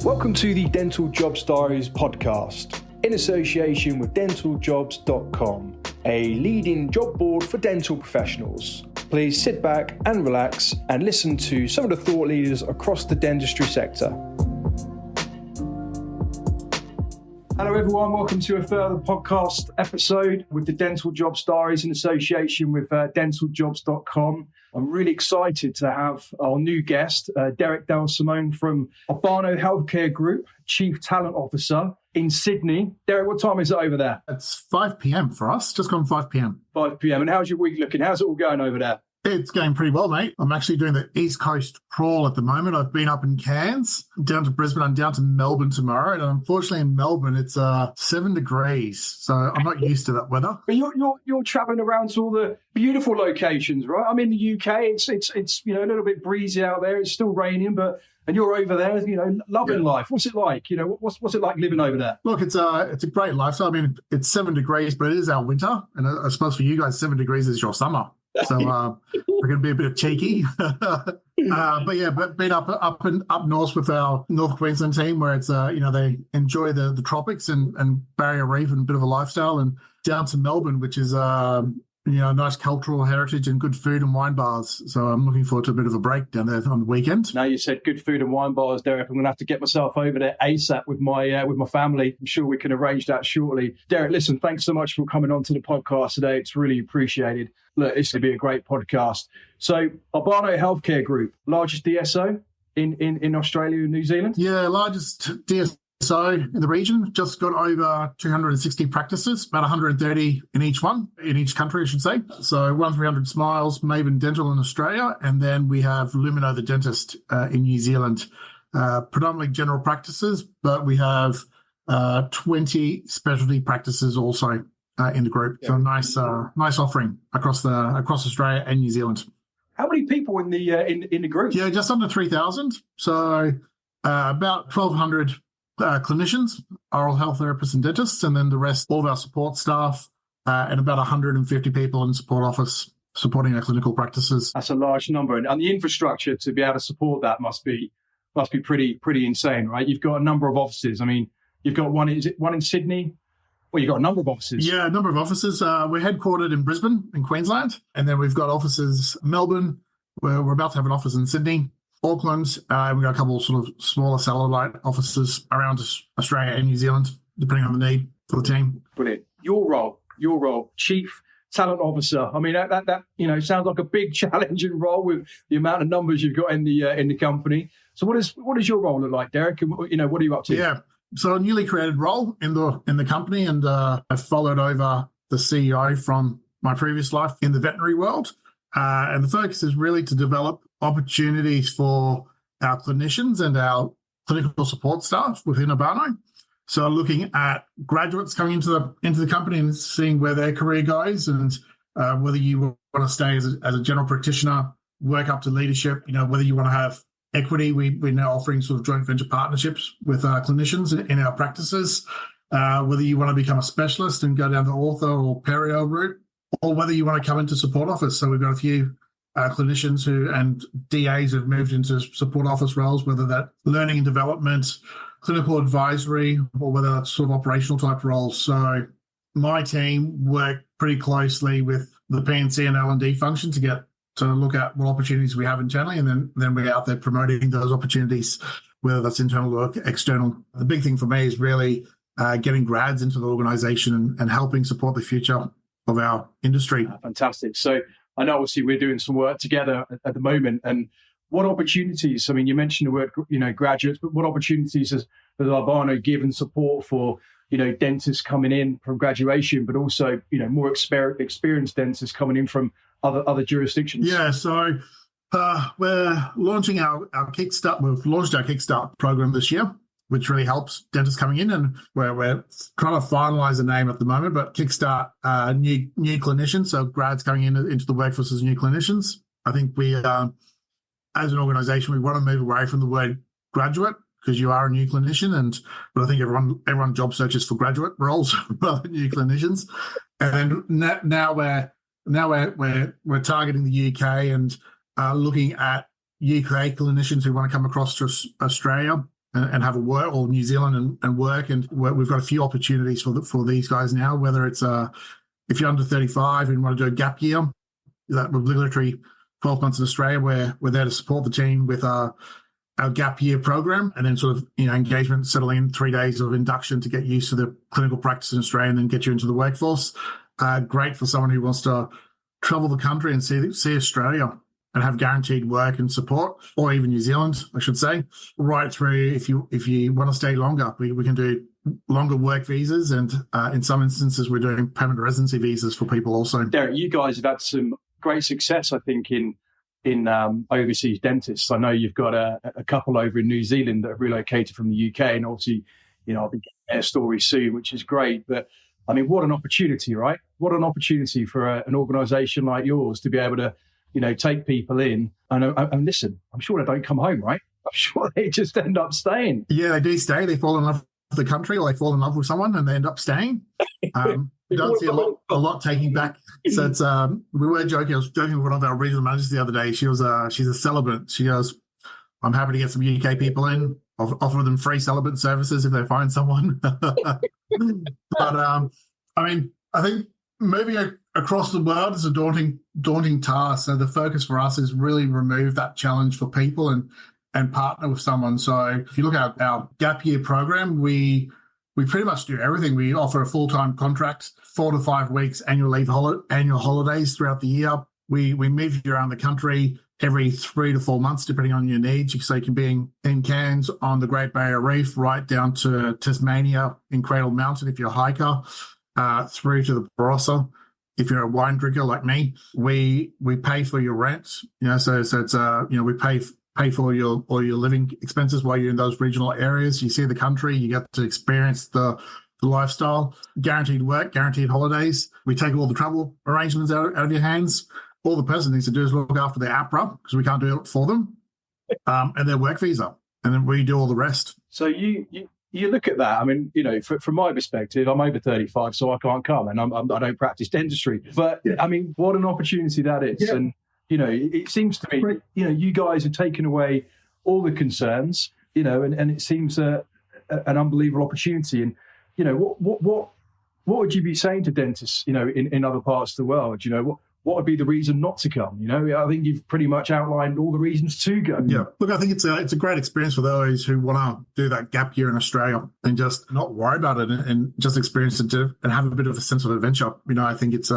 Welcome to the Dental Job Stories podcast, in association with dentaljobs.com, a leading job board for dental professionals. Please sit back and relax and listen to some of the thought leaders across the dentistry sector. Hello everyone, welcome to a further podcast episode with the Dental Job Stories in association with dentaljobs.com. I'm really excited to have our new guest, Derek Del Simone from Abano Healthcare Group, Chief Talent Officer in Sydney. Derek, what time is it over there? It's 5 p.m. for us, just gone 5 p.m. 5 p.m. And how's your week looking? How's it all going over there? It's going pretty well, mate. I'm actually doing the East Coast crawl at the moment. I've been up in Cairns, down to Brisbane. I'm down to Melbourne tomorrow. And unfortunately in Melbourne, it's 7 degrees. So I'm not used to that weather. But you're traveling around to all the beautiful locations, right? I'm in the UK. It's a little bit breezy out there. It's still raining, and you're over there, loving life. What's it like? What's it like living over there? Look, it's a great lifestyle. I mean, it's 7 degrees, but it is our winter. And I suppose for you guys, 7 degrees is your summer. So we're going to be a bit cheeky. But been up north with our North Queensland team where it's, they enjoy the tropics and Barrier Reef and a bit of a lifestyle, and down to Melbourne, which is, nice cultural heritage and good food and wine bars. So I'm looking forward to a bit of a break down there on the weekend. Now you said good food and wine bars, Derek. I'm going to have to get myself over there ASAP with my family. I'm sure we can arrange that shortly. Derek, listen, thanks so much for coming on to the podcast today. It's really appreciated. Look, it's going to be a great podcast. So Abano Healthcare Group, largest DSO in Australia and New Zealand? Yeah, largest DSO in the region, just got over 260 practices, about 130 in each country, I should say. So 1300 Smiles, Maven Dental in Australia, and then we have Lumino the Dentist in New Zealand. Predominantly general practices, but we have 20 specialty practices also in the group. So nice offering across Australia and New Zealand. How many people in the group? Yeah, just under 3,000. So about 1,200 clinicians, oral health therapists and dentists, and then the rest, all of our support staff, and about 150 people in the support office supporting our clinical practices. That's a large number, and the infrastructure to be able to support that must be pretty insane, right? You've got a number of offices. I mean, you've got one in Sydney? Well, you've got a number of offices. Yeah, a number of offices. We're headquartered in Brisbane, in Queensland, and then we've got offices in Melbourne. We're about to have an office in Sydney, Auckland. We've got a couple of sort of smaller satellite offices around Australia and New Zealand, depending on the need for the team. Brilliant. Your role, Chief Talent Officer. I mean, that sounds like a big challenging role with the amount of numbers you've got in the company. So what does your role look like, Derek? And what are you up to? Yeah. So a newly created role in the company, and I've followed over the CEO from my previous life in the veterinary world. And the focus is really to develop opportunities for our clinicians and our clinical support staff within Abano. So looking at graduates coming into the company and seeing where their career goes, and whether you want to stay as a general practitioner, work up to leadership, whether you want to have equity. We're now offering sort of joint venture partnerships with clinicians in our practices, whether you want to become a specialist and go down the ortho or perio route, or whether you want to come into support office. So we've got a few clinicians and DAs who've moved into support office roles, whether that learning and development, clinical advisory, or whether that's sort of operational type roles. So my team work pretty closely with the P&C and L&D function to look at what opportunities we have internally, and then we're out there promoting those opportunities, whether that's internal or external. The big thing for me is really getting grads into the organization and helping support the future of our industry. Fantastic. So I know obviously we're doing some work together at the moment, and what opportunities, I mean, you mentioned the word, graduates, but what opportunities has Abano given support for, dentists coming in from graduation, but also, more experienced dentists coming in from other jurisdictions? Yeah, so we're launching our Kickstart. We've launched our Kickstart program this year, which really helps dentists coming in, and we're trying to finalise the name at the moment, but Kickstart new clinicians, so grads coming into the workforce as new clinicians. I think we, as an organisation, we want to move away from the word graduate, because you are a new clinician, but I think everyone job searches for graduate roles rather than new clinicians. And now we're targeting the UK and looking at UK clinicians who want to come across to Australia and have a work, or New Zealand and work. And we've got a few opportunities for these guys now, whether it's if you're under 35 and want to do a gap year, that obligatory 12 months in Australia, we're there to support the team with our gap year program, and then sort of, engagement, settling in 3 days of induction to get used to the clinical practice in Australia and then get you into the workforce. Great for someone who wants to travel the country and see Australia and have guaranteed work and support, or even New Zealand, I should say, right through. If you want to stay longer, we can do longer work visas, and in some instances we're doing permanent residency visas for people also. Derek, you guys have had some great success, I think, in overseas dentists. I know you've got a couple over in New Zealand that have relocated from the UK, and obviously, I'll be getting their story soon, which is great. But I mean, what an opportunity, right? What an opportunity for an organisation like yours to be able to, take people in. And listen, I'm sure they don't come home, right? I'm sure they just end up staying. Yeah, they do stay. They fall in love with the country, or they fall in love with someone and they end up staying. We don't see a lot taking back. So it's we were joking. I was joking with one of our regional managers the other day. She's a celibate. She goes, "I'm happy to get some UK people in. I'll offer them free celibate services if they find someone." But I mean, I think moving across the world is a daunting task. So the focus for us is really remove that challenge for people and partner with someone. So if you look at our gap year program, we pretty much do everything. We offer a full-time contract, 4 to 5 weeks annual holidays throughout the year. We move you around the country every 3 to 4 months, depending on your needs. So you can be in Cairns on the Great Barrier Reef, right down to Tasmania in Cradle Mountain if you're a hiker, through to the Barossa. If you're a wine drinker like me, we pay for your rent. So it's we pay for all your living expenses while you're in those regional areas. You see the country, you get to experience the lifestyle, guaranteed work, guaranteed holidays. We take all the travel arrangements out of your hands. All the person needs to do is look after their APRA, because we can't do it for them, and their work visa. And then we do all the rest. So you look at that. I mean, from my perspective, I'm over 35, so I can't come, and I don't practice dentistry. But I mean, what an opportunity that is. Yeah. And it seems to me, you guys have taken away all the concerns, and it seems an unbelievable opportunity. And what would you be saying to dentists, in other parts of the world? What would be the reason not to come? I think you've pretty much outlined all the reasons to go. Yeah. Look, I think it's a great experience for those who want to do that gap year in Australia and just not worry about it and just experience it and have a bit of a sense of adventure. I think it's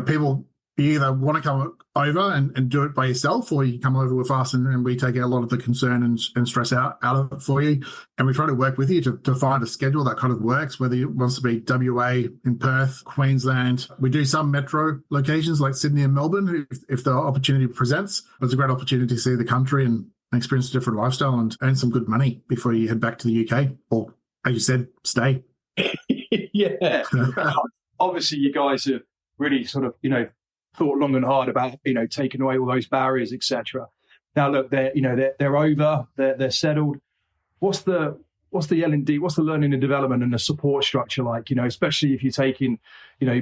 people, you either want to come over and do it by yourself, or you come over with us and we take a lot of the concern and stress out of it for you. And we try to work with you to find a schedule that kind of works, whether it wants to be WA, in Perth, Queensland. We do some metro locations like Sydney and Melbourne if the opportunity presents. But it's a great opportunity to see the country and experience a different lifestyle and earn some good money before you head back to the UK, or, as you said, stay. Yeah. Obviously, you guys have really sort of, thought long and hard about, taking away all those barriers, etc. Now, look, they're over, they're settled. What's the L&D, what's the learning and development and the support structure like? Especially if you're taking,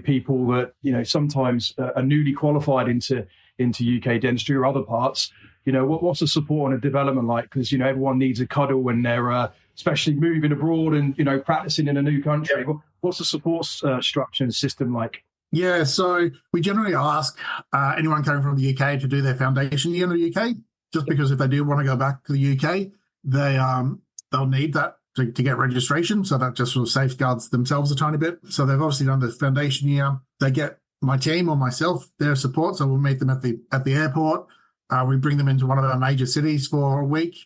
people that, sometimes are newly qualified into UK dentistry or other parts. What's the support and the development like? Because everyone needs a cuddle when they're especially moving abroad and practicing in a new country. Yeah. What's the support structure and system like? Yeah, so we generally ask anyone coming from the UK to do their foundation year in the UK, just because if they do want to go back to the UK, they'll need that to get registration. So that just sort of safeguards themselves a tiny bit. So they've obviously done the foundation year. They get my team or myself their support. So we'll meet them at the airport. We bring them into one of our major cities for a week.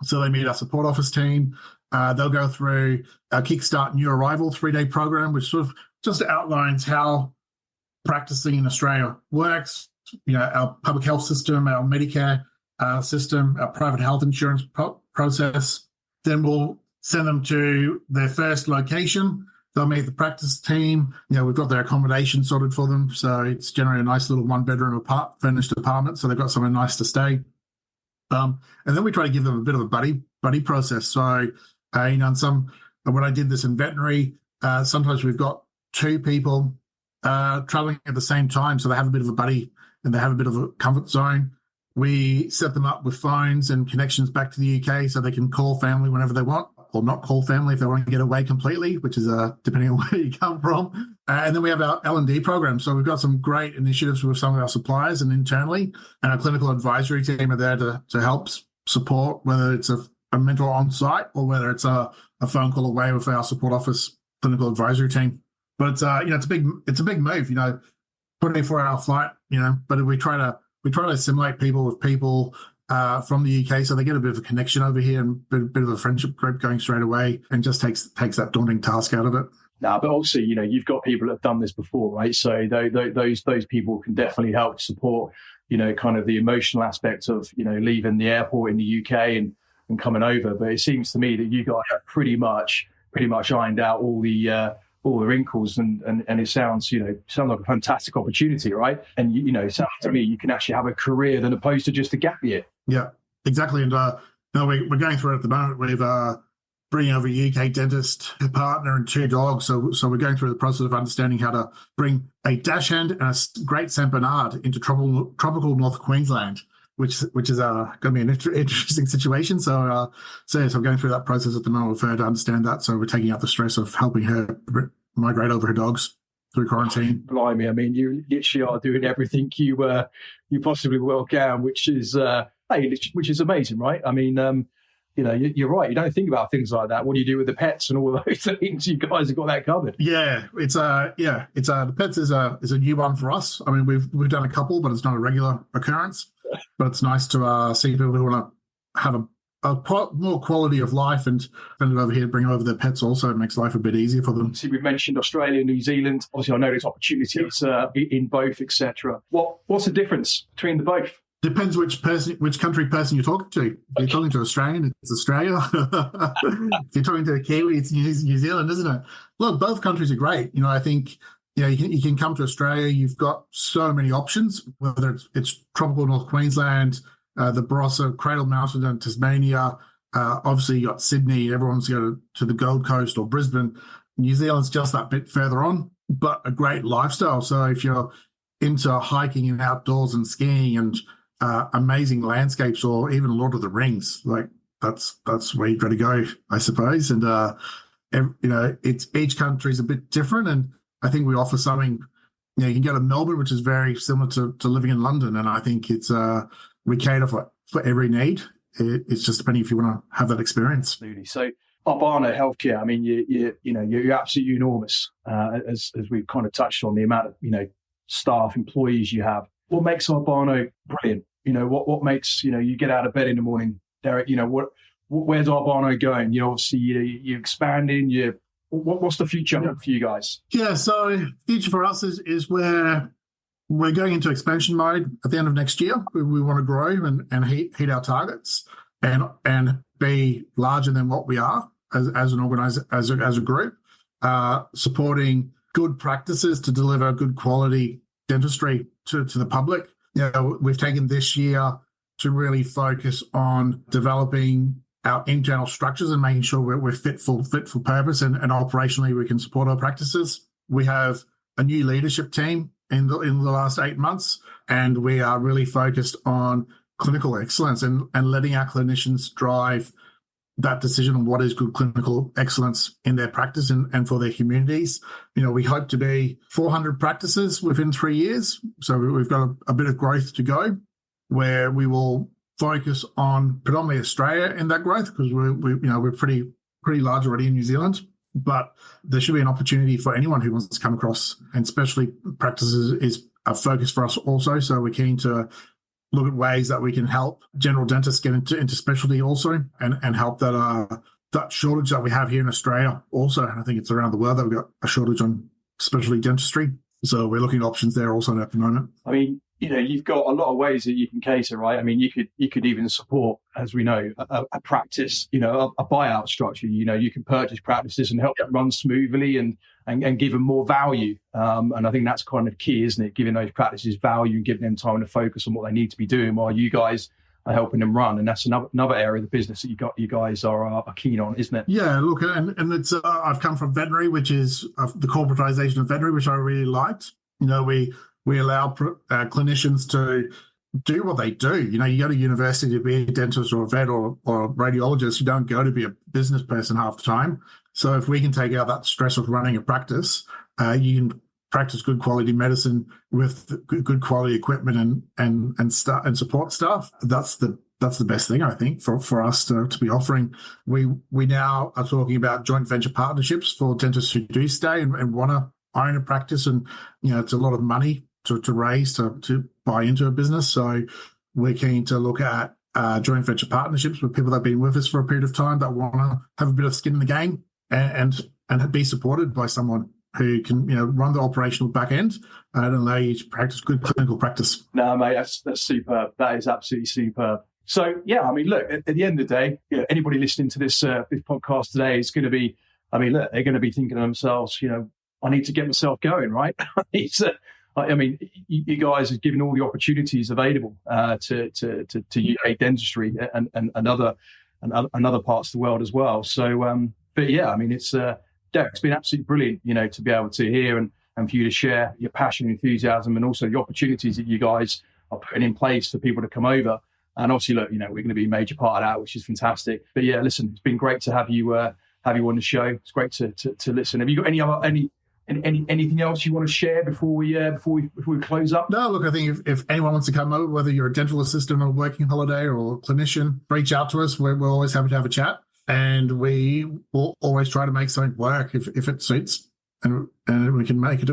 So they meet our support office team. They'll go through our Kickstart New Arrival 3-day program, which sort of just outlines how practicing in Australia works, our public health system, our Medicare system, our private health insurance process. Then we'll send them to their first location. They'll meet the practice team. We've got their accommodation sorted for them. So it's generally a nice little 1-bedroom furnished apartment. So they've got somewhere nice to stay. And then we try to give them a bit of a buddy process. So, when I did this in veterinary, sometimes we've got 2 people traveling at the same time, so they have a bit of a buddy and they have a bit of a comfort zone. We set them up with phones and connections back to the UK so they can call family whenever they want, or not call family if they want to get away completely, which is depending on where you come from. And then we have our L&D program. So we've got some great initiatives with some of our suppliers and internally, and our clinical advisory team are there to help support, whether it's a mentor on site or whether it's a phone call away with our support office clinical advisory team. But it's a big move, 24-hour flight, but we try to assimilate people with people from the UK, so they get a bit of a connection over here and a bit of a friendship group going straight away, and just takes that daunting task out of it. Now, but also, you've got people that have done this before, right? So those people can definitely help support, kind of the emotional aspect of, leaving the airport in the UK and coming over. But it seems to me that you guys have pretty much ironed out all the wrinkles, and it sounds like a fantastic opportunity, right? And it sounds to me you can actually have a career than opposed to just a gap year. Yeah, exactly. And we're going through it at the moment. We've bringing over a UK dentist, a partner, and 2 dogs. So we're going through the process of understanding how to bring a dachshund and a great Saint Bernard into tropical North Queensland, which is going to be an interesting situation. So we're going through that process at the moment with her to understand that. So we're taking out the stress of helping her migrate over her dogs through quarantine. Blimey, I mean, you literally are doing everything you possibly well can, which is amazing, right? I mean, you're right. You don't think about things like that. What do you do with the pets and all those things? You guys have got that covered. Yeah, the pets is a new one for us. I mean, we've done a couple, but it's not a regular occurrence. But it's nice to see people who want to have a more quality of life, and over here bring over their pets also. It makes life a bit easier for them. See, we've mentioned Australia, New Zealand. Obviously, I know there's opportunities in both, etc. What's the difference between the both? Depends which country person you're talking to. If you're talking to Australian, it's Australia. If you're talking to a Kiwi, it's New Zealand, isn't it? Look, both countries are great. I think you can come to Australia. You've got so many options, whether it's tropical North Queensland, the Barossa, Cradle Mountain, and Tasmania. Obviously, you got Sydney. Everyone's going to the Gold Coast or Brisbane. New Zealand's just that bit further on, but a great lifestyle. So if you're into hiking and outdoors and skiing and amazing landscapes, or even Lord of the Rings, like that's where you've got to go, I suppose. And it's each country's a bit different, and I think we offer something. You can go to Melbourne, which is very similar to living in London, and I think it's we cater for every need. It's just depending if you want to have that experience. Absolutely. So Abano Healthcare, I mean, you're absolutely enormous, as we've kind of touched on the amount of staff, employees you have. What makes Abano brilliant? What makes you get out of bed in the morning, Derek? Where's Abano going? Obviously you're expanding. What's the future for you guys? Yeah, so future for us is where we're going into expansion mode at the end of next year. We want to grow and hit our targets and be larger than what we are as an organization, as a group, supporting good practices to deliver good quality dentistry to the public. We've taken this year to really focus on developing our internal structures and making sure we're fit for purpose, and operationally we can support our practices. We have a new leadership team in the last 8 months, and we are really focused on clinical excellence and letting our clinicians drive that decision on what is good clinical excellence in their practice and for their communities. We hope to be 400 practices within 3 years. So we've got a bit of growth to go, where we will focus on predominantly Australia in that growth, because we're pretty large already in New Zealand. But there should be an opportunity for anyone who wants to come across, and especially practices is a focus for us also. So we're keen to look at ways that we can help general dentists get into specialty also, and help that shortage that we have here in Australia also. And I think it's around the world that we've got a shortage on specialty dentistry. So we're looking at options there also at the moment. I mean, you've got a lot of ways that you can cater, right? I mean, you could even support, as we know, a practice, a buyout structure. You can purchase practices and help them run smoothly and give them more value. And I think that's kind of key, isn't it? Giving those practices value and giving them time to focus on what they need to be doing while you guys are helping them run. And that's another area of the business that you guys are keen on, isn't it? Yeah, look, and it's I've come from veterinary, which is the corporatization of veterinary, which I really liked. We allow clinicians to do what they do. You know, you go to university to be a dentist or a vet or a radiologist. You don't go to be a business person half the time. So if we can take out that stress of running a practice, you can practice good quality medicine with good quality equipment and support staff. That's the best thing, I think, for us to be offering. We now are talking about joint venture partnerships for dentists who do stay and want to own a practice. And, you know, it's a lot of money to raise to buy into a business. So we're keen to look at joint venture partnerships with people that have been with us for a period of time that want to have a bit of skin in the game and be supported by someone who can, you know, run the operational back end and allow you to practice good clinical practice. No, mate, that's superb. That is absolutely superb. So, yeah, I mean, look, at the end of the day, you know, anybody listening to this podcast today is going to be, I mean, look, they're going to be thinking to themselves, you know, I need to get myself going, right? I mean, you guys have given all the opportunities available to UK dentistry and other parts of the world as well. So, but yeah, I mean, Derek, it's been absolutely brilliant, you know, to be able to hear and for you to share your passion, enthusiasm, and also the opportunities that you guys are putting in place for people to come over. And obviously, look, you know, we're going to be a major part of that, which is fantastic. But yeah, listen, it's been great to have you on the show. It's great to listen. Have you got anything else you want to share before we close up? No, look, I think if anyone wants to come over, whether you're a dental assistant on a working holiday or a clinician, reach out to us. We're always happy to have a chat, and we will always try to make something work if it suits, and we can make it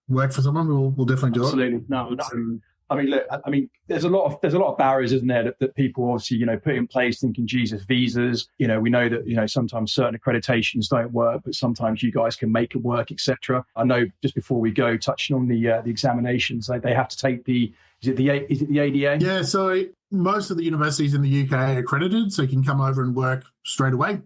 work for someone. We'll definitely do it. Absolutely, no. I mean, look, I mean, there's a lot of barriers, isn't there, that people obviously, you know, put in place thinking, Jesus, visas, you know, we know that, you know, sometimes certain accreditations don't work, but sometimes you guys can make it work, etc. I know just before we go, touching on the examinations, they have to take is it the ADA? Yeah, so most of the universities in the UK are accredited, so you can come over and work straight away.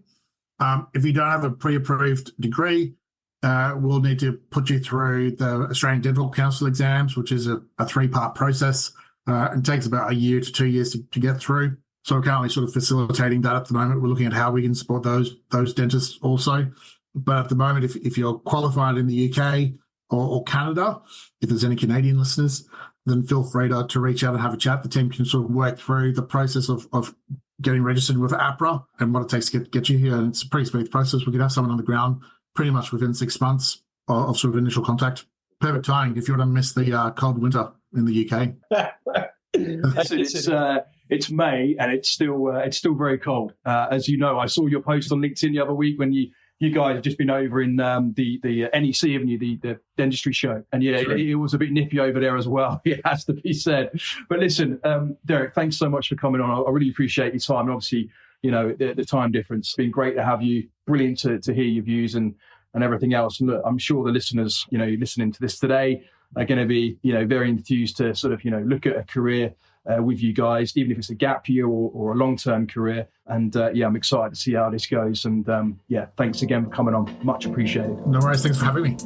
If you don't have a pre-approved degree, we'll need to put you through the Australian Dental Council exams, which is a 3-part process. It takes about a year to 2 years to get through. So we're currently sort of facilitating that at the moment. We're looking at how we can support those dentists also. But at the moment, if you're qualified in the UK or Canada, if there's any Canadian listeners, then feel free to reach out and have a chat. The team can sort of work through the process of getting registered with APRA and what it takes to get you here. And it's a pretty smooth process. We can have someone on the ground pretty much within 6 months of sort of initial contact. Perfect timing if you want to miss the cold winter in the UK. It's May and it's still very cold. As you know, I saw your post on LinkedIn the other week when you guys have just been over in the NEC, haven't you, the dentistry show, and yeah, sure. It was a bit nippy over there as well. It has to be said. But listen, Derek, thanks so much for coming on. I really appreciate your time. And obviously, you know, the time difference. It's been great to have you. Brilliant to hear your views and everything else. And look, I'm sure the listeners, you know, listening to this today are going to be, you know, very enthused to sort of, you know, look at a career with you guys, even if it's a gap year or a long-term career. And yeah, I'm excited to see how this goes. And yeah, thanks again for coming on. Much appreciated. No worries. Thanks for having me.